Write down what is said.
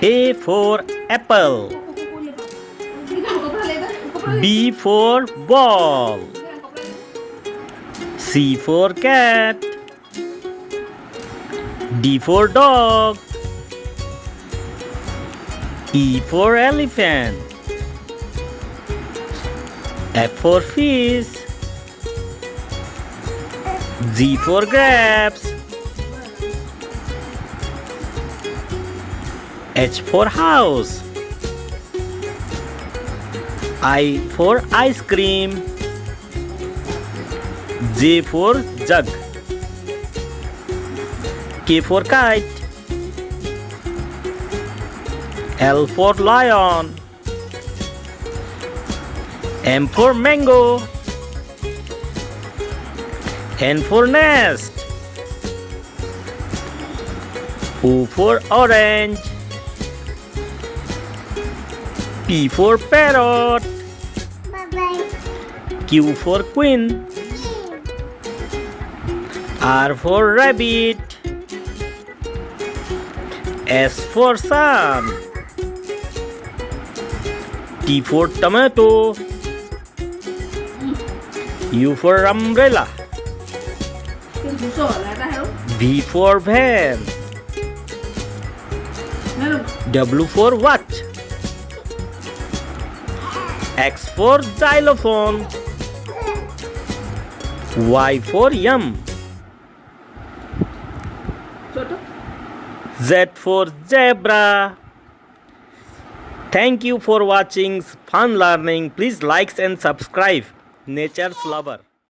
A for apple. B for ball. C for cat. D for dog. E for elephant. F for fish. G for grapes. H for house. I for ice cream. J for jug. K for kite. L for lion. M for mango. N for nest. O for orange. P for parrot. Q for queen. R for rabbit. S for sun. T for tomato. U for umbrella. V for van. W for watch. X for xylophone. Y for yum. Z for zebra. Thank you for watching fun learning. Please like and subscribe. Nature's lover.